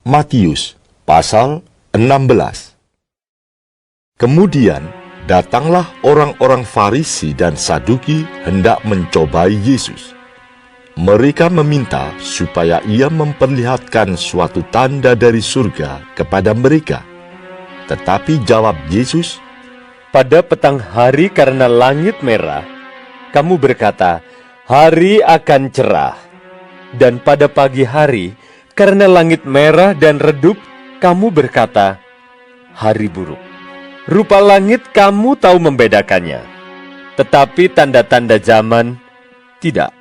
Matius pasal 16. Kemudian datanglah orang-orang Farisi dan Saduki hendak mencobai Yesus. Mereka meminta supaya ia memperlihatkan suatu tanda dari surga kepada mereka. Tetapi jawab Yesus, "Pada petang hari karena langit merah, kamu berkata, hari akan cerah. Dan pada pagi hari, karena langit merah dan redup, kamu berkata, hari buruk. Rupa langit kamu tahu membedakannya. Tetapi tanda-tanda zaman, tidak.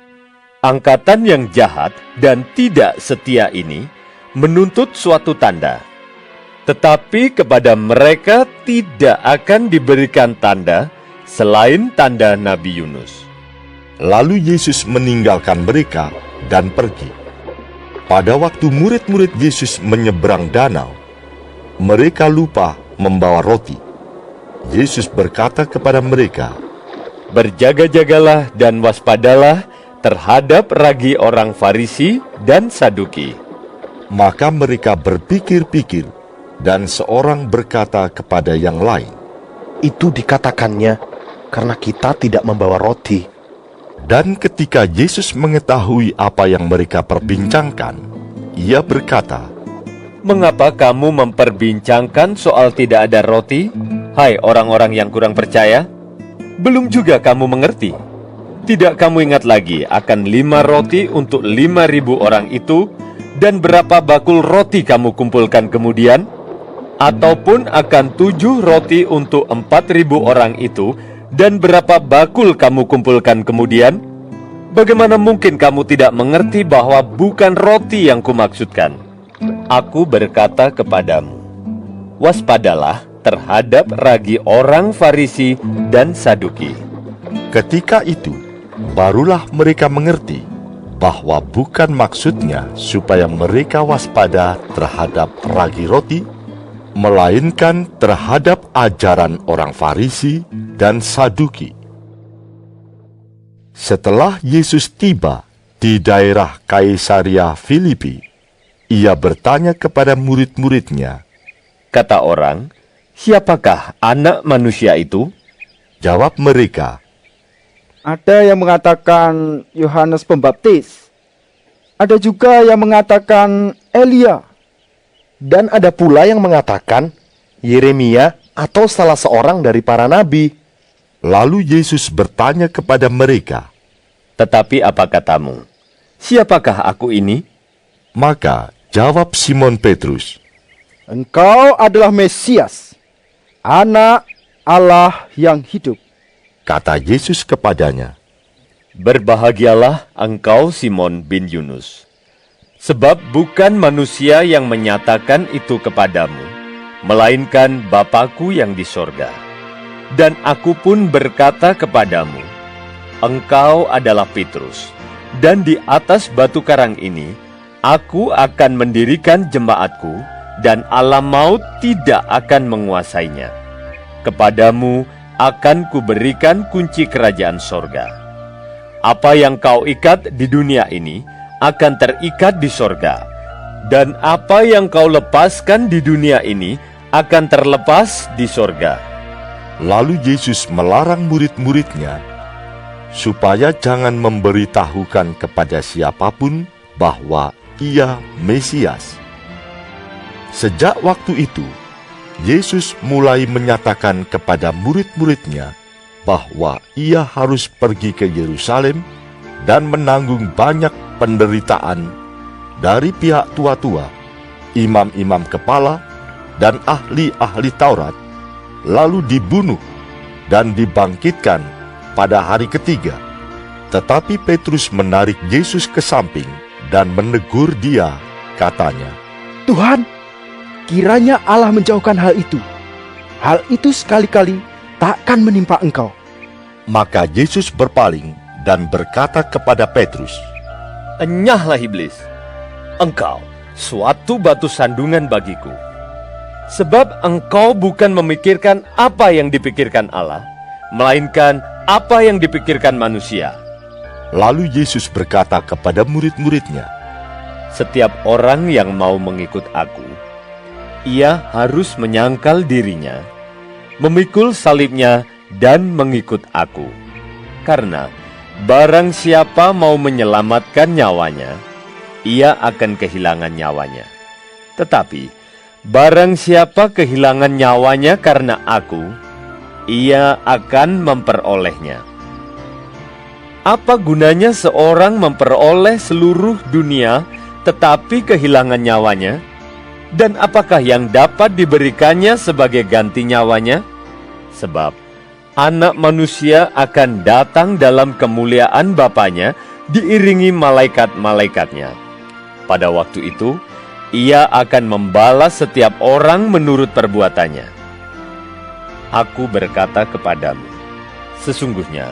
Angkatan yang jahat dan tidak setia ini menuntut suatu tanda. Tetapi kepada mereka tidak akan diberikan tanda selain tanda Nabi Yunus." Lalu Yesus meninggalkan mereka dan pergi. Pada waktu murid-murid Yesus menyeberang danau, mereka lupa membawa roti. Yesus berkata kepada mereka, "Berjaga-jagalah dan waspadalah terhadap ragi orang Farisi dan Saduki." Maka mereka berpikir-pikir, dan seorang berkata kepada yang lain, "Itu dikatakannya karena kita tidak membawa roti." Dan ketika Yesus mengetahui apa yang mereka perbincangkan, ia berkata, "Mengapa kamu memperbincangkan soal tidak ada roti, hai orang-orang yang kurang percaya? Belum juga kamu mengerti? Tidak kamu ingat lagi akan 5 roti untuk 5.000 orang itu, dan berapa bakul roti kamu kumpulkan kemudian? Ataupun akan 7 roti untuk 4.000 orang itu, dan berapa bakul kamu kumpulkan kemudian? Bagaimana mungkin kamu tidak mengerti bahwa bukan roti yang kumaksudkan? Aku berkata kepadamu, waspadalah terhadap ragi orang Farisi dan Saduki." Ketika itu, barulah mereka mengerti bahwa bukan maksudnya supaya mereka waspada terhadap ragi roti, melainkan terhadap ajaran orang Farisi dan Saduki. Setelah Yesus tiba di daerah Kaisaria Filipi, ia bertanya kepada murid-muridnya, Kata orang, "Siapakah anak manusia itu?" jawab mereka, Ada yang mengatakan Yohanes Pembaptis. Ada juga yang mengatakan Elia. Dan ada pula yang mengatakan Yeremia atau salah seorang dari para nabi. Lalu Yesus bertanya kepada mereka, Tetapi apa katamu? Siapakah aku ini? maka jawab Simon Petrus, Engkau adalah Mesias, Anak Allah yang hidup. kata Yesus kepadanya, Berbahagialah engkau Simon bin Yunus. Sebab bukan manusia yang menyatakan itu kepadamu, melainkan Bapa-Ku yang di sorga. Dan aku pun berkata kepadamu, engkau adalah Petrus, dan di atas batu karang ini, aku akan mendirikan jemaatku, dan alam maut tidak akan menguasainya. Kepadamu akan kuberikan kunci kerajaan sorga. Apa yang kau ikat di dunia ini, akan terikat di sorga, dan apa yang kau lepaskan di dunia ini akan terlepas di sorga. Lalu Yesus melarang murid-muridnya supaya jangan memberitahukan kepada siapapun bahwa ia Mesias. Sejak waktu itu, Yesus mulai menyatakan kepada murid-muridnya bahwa ia harus pergi ke Yerusalem dan menanggung banyak penderitaan dari pihak tua-tua, imam-imam kepala, dan ahli-ahli Taurat, lalu dibunuh dan dibangkitkan pada hari ketiga. Tetapi Petrus menarik Yesus ke samping dan menegur dia, katanya, Tuhan, kiranya Allah menjauhkan hal itu. Hal itu sekali-kali takkan menimpa engkau. Maka Yesus berpaling dan berkata kepada Petrus, Enyahlah iblis, engkau suatu batu sandungan bagiku. Sebab engkau bukan memikirkan apa yang dipikirkan Allah, melainkan apa yang dipikirkan manusia. Lalu Yesus berkata kepada murid-muridnya, setiap orang yang mau mengikut aku, ia harus menyangkal dirinya, memikul salibnya, dan mengikut aku. Karena barang siapa mau menyelamatkan nyawanya, ia akan kehilangan nyawanya. Tetapi barang siapa kehilangan nyawanya karena aku, ia akan memperolehnya. Apa gunanya seorang memperoleh seluruh dunia tetapi kehilangan nyawanya? Dan apakah yang dapat diberikannya sebagai ganti nyawanya? Sebab Anak Manusia akan datang dalam kemuliaan Bapanya diiringi malaikat-malaikatnya. Pada waktu itu, ia akan membalas setiap orang menurut perbuatannya. Aku berkata kepadamu, sesungguhnya,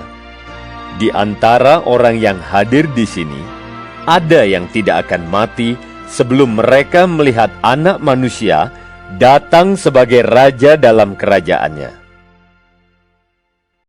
di antara orang yang hadir di sini, ada yang tidak akan mati sebelum mereka melihat Anak Manusia datang sebagai Raja dalam kerajaannya.